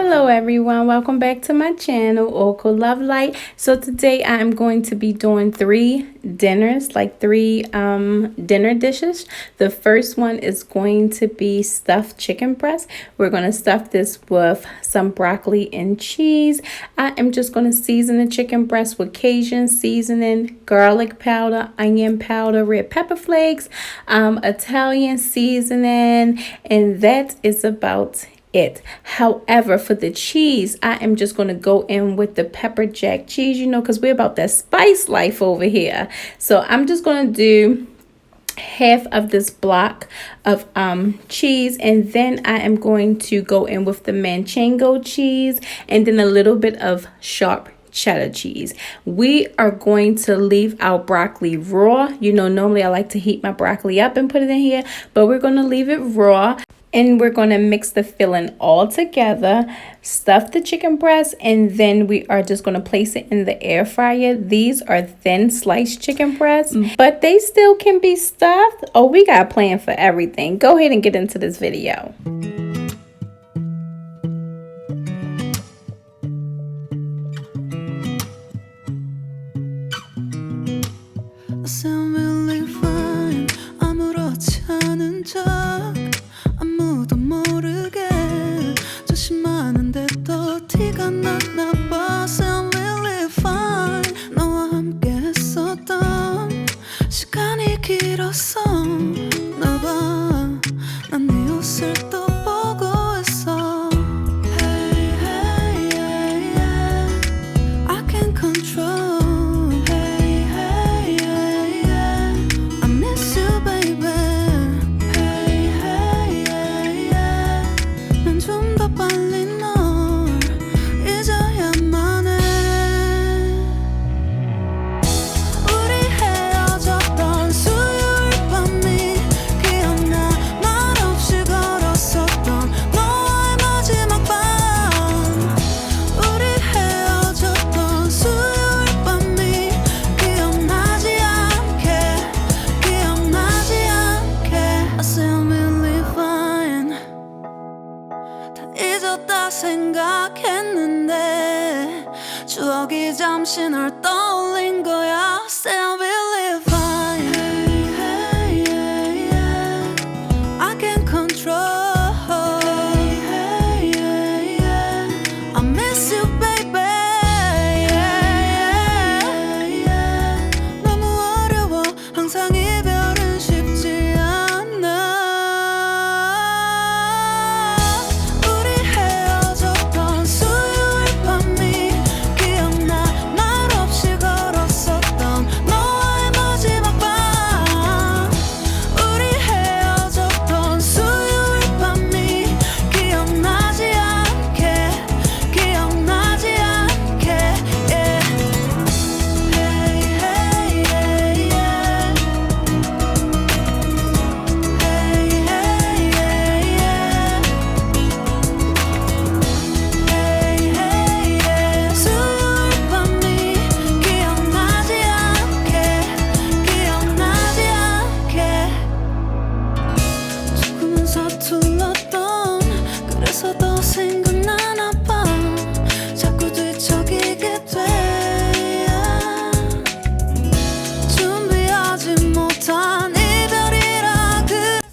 Hello everyone, welcome back to my channel, Oracle Love Light. So today I am going to be doing three dinners, like three dinner dishes. The first one is going to be stuffed chicken breast. We're going to stuff this with some broccoli and cheese. I am just going to season the chicken breast with Cajun seasoning, garlic powder, onion powder, red pepper flakes, Italian seasoning, and that is about it. However, for the cheese, I am just going to go in with the pepper jack cheese, because we're about that spice life over here. So I'm just going to do half of this block of cheese, and then I am going to go in with the manchego cheese and then a little bit of sharp cheddar cheese. We are going to leave our broccoli raw. Normally I like to heat my broccoli up and put it in here, but we're going to leave it raw. And we're going to mix the filling all together, stuff the chicken breast, and then we are just going to place it in the air fryer. These are thin sliced chicken breasts, but they still can be stuffed. Oh, we got a plan for everything. Go ahead and get into this video. 생각했는데 추억이 잠시 널 떠올린 거야. Say I believe fine. Hey, hey, yeah. I can't control. Hey, hey, yeah. I miss you, baby. Yeah, yeah. 너무 어려워. 항상 이별은 쉽지 않아.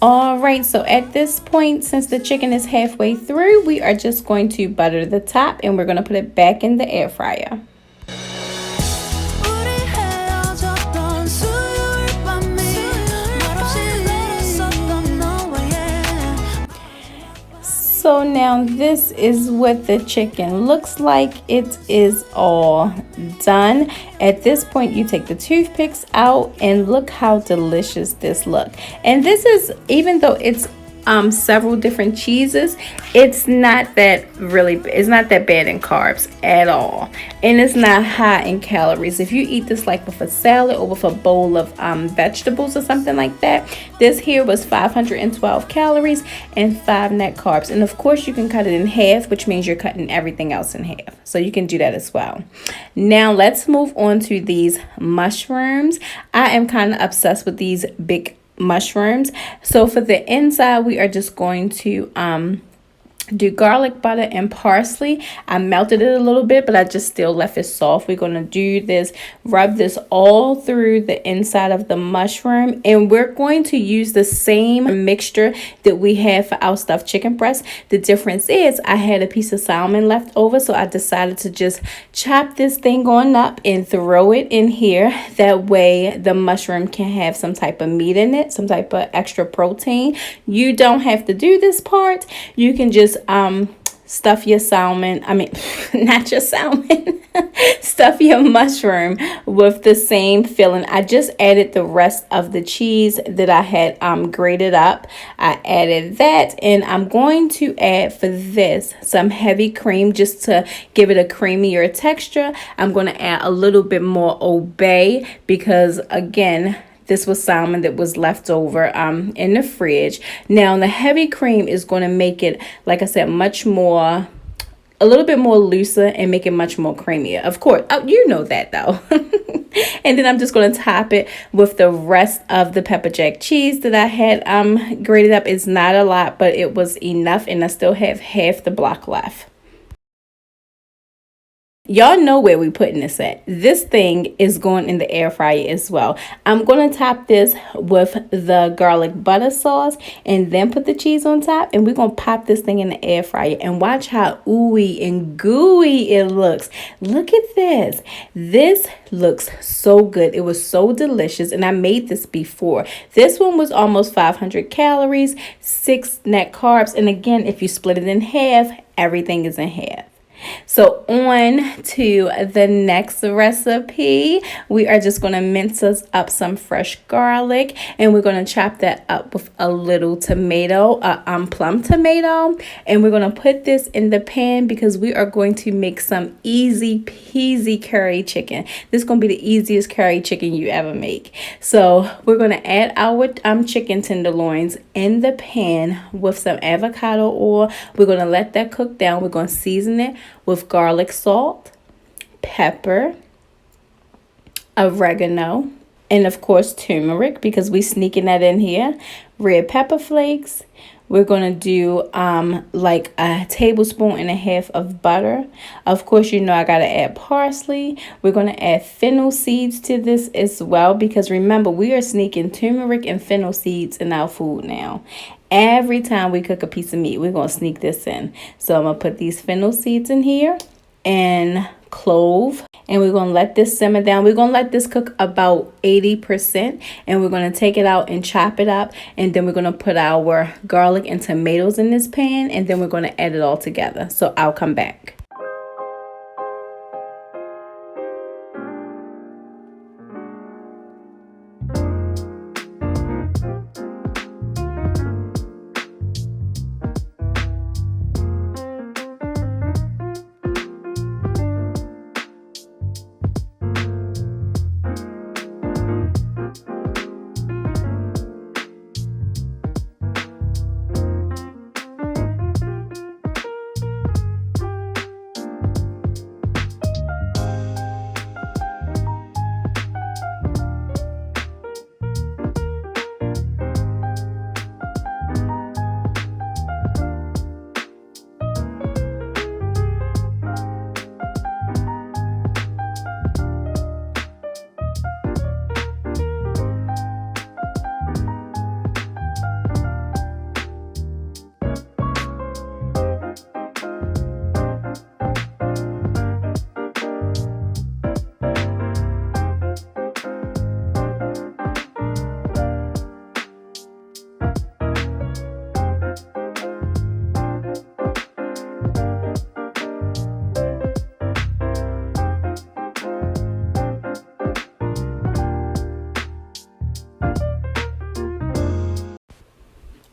Alright, so at this point, since the chicken is halfway through, we are just going to butter the top and we're going to put it back in the air fryer. So now this is what the chicken looks like. It is all done. At this point, you take the toothpicks out and look how delicious this look. And this is, even though it's several different cheeses, it's not that bad in carbs at all, and it's not high in calories. If you eat this like with a salad or with a bowl of vegetables or something like that, this here was 512 calories and 5 net carbs. And of course you can cut it in half, which means you're cutting everything else in half, so you can do that as well. Now let's move on to these mushrooms. I am kind of obsessed with these big mushrooms. So for the inside, we are just going to do garlic butter and parsley. I melted it a little bit, but I just still left it soft. We're going to do this, rub this all through the inside of the mushroom, and we're going to use the same mixture that we had for our stuffed chicken breast. The difference is I had a piece of salmon left over, so I decided to just chop this thing on up and throw it in here. That way the mushroom can have some type of meat in it, some type of extra protein. You don't have to do this part. You can just stuff your salmon, not your salmon, stuff your mushroom with the same filling. I just added the rest of the cheese that I had grated up. I added that, and I'm going to add for this some heavy cream just to give it a creamier texture. I'm going to add a little bit more obey because, again, this was salmon that was left over in the fridge. Now, the heavy cream is going to make it, like I said, a little bit more looser and make it much more creamier. Of course, you know that though. And then I'm just going to top it with the rest of the pepper jack cheese that I had grated up. It's not a lot, but it was enough, and I still have half the block left. Y'all know where we putting this at. This thing is going in the air fryer as well. I'm going to top this with the garlic butter sauce and then put the cheese on top, and we're going to pop this thing in the air fryer and watch how ooey and gooey it looks. Look at this. This looks so good. It was so delicious, and I made this before. This one was almost 500 calories, 6 net carbs, and again, if you split it in half, everything is in half. So on to the next recipe. We are just going to mince us up some fresh garlic, and we're going to chop that up with a little tomato, plum tomato, and we're going to put this in the pan because we are going to make some easy peasy curry chicken. This is going to be the easiest curry chicken you ever make. So we're going to add our chicken tenderloins in the pan with some avocado oil. We're going to let that cook down. We're going to season it with garlic salt, pepper, oregano, and of course turmeric, because we sneaking that in here, red pepper flakes. We're going to do like a tablespoon and a half of butter. Of course, you know I got to add parsley. We're going to add fennel seeds to this as well, because remember, we are sneaking turmeric and fennel seeds in our food now. Every time we cook a piece of meat, we're going to sneak this in. So I'm going to put these fennel seeds in here and clove, and we're going to let this simmer down. We're going to let this cook about 80%, and we're going to take it out and chop it up, and then we're going to put our garlic and tomatoes in this pan, and then we're going to add it all together. So I'll come back.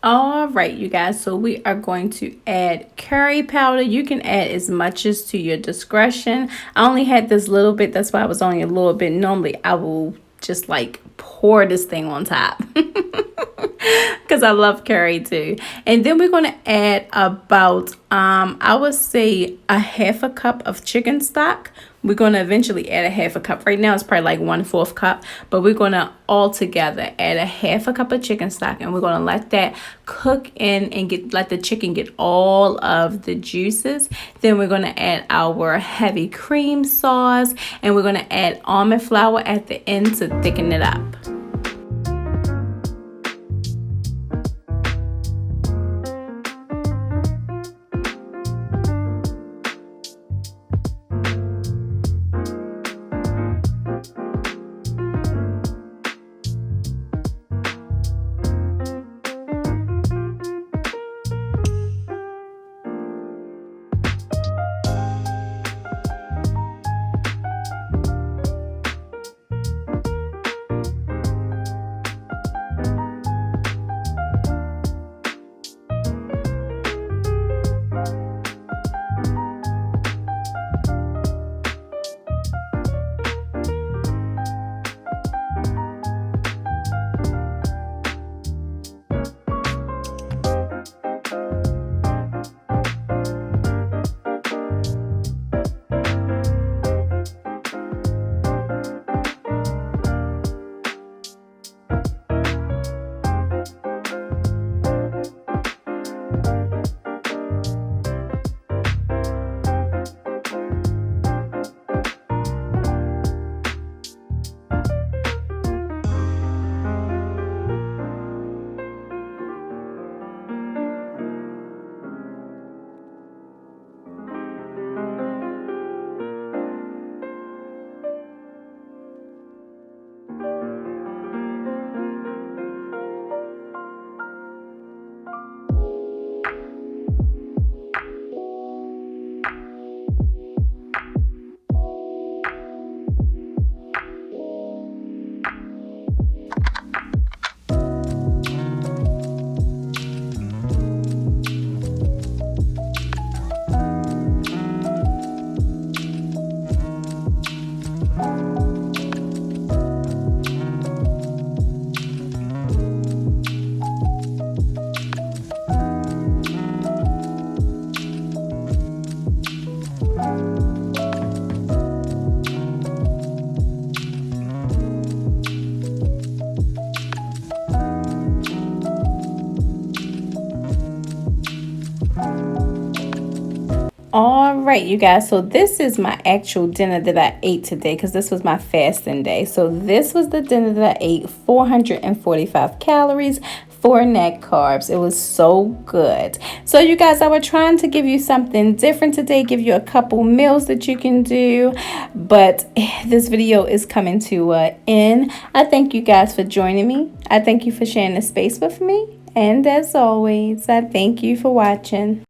All right, you guys, so we are going to add curry powder. You can add as much as to your discretion. I only had this little bit, that's why I was only a little bit. Normally I will just like pour this thing on top because I love curry too. And then we're going to add about I would say a half a cup of chicken stock We're going to eventually add a half a cup. Right now it's probably like 1/4 cup, but we're going to all together add a half a cup of chicken stock, and we're going to let that cook in and let the chicken get all of the juices. Then we're going to add our heavy cream sauce, and we're going to add almond flour at the end to thicken it up. All right, you guys, so this is my actual dinner that I ate today, because this was my fasting day. So this was the dinner that I ate: 445 calories, 4 net carbs. It was so good. So you guys, I was trying to give you something different today, give you a couple meals that you can do, but this video is coming to an end. I thank you guys for joining me. I thank you for sharing the space with me, and as always, I thank you for watching.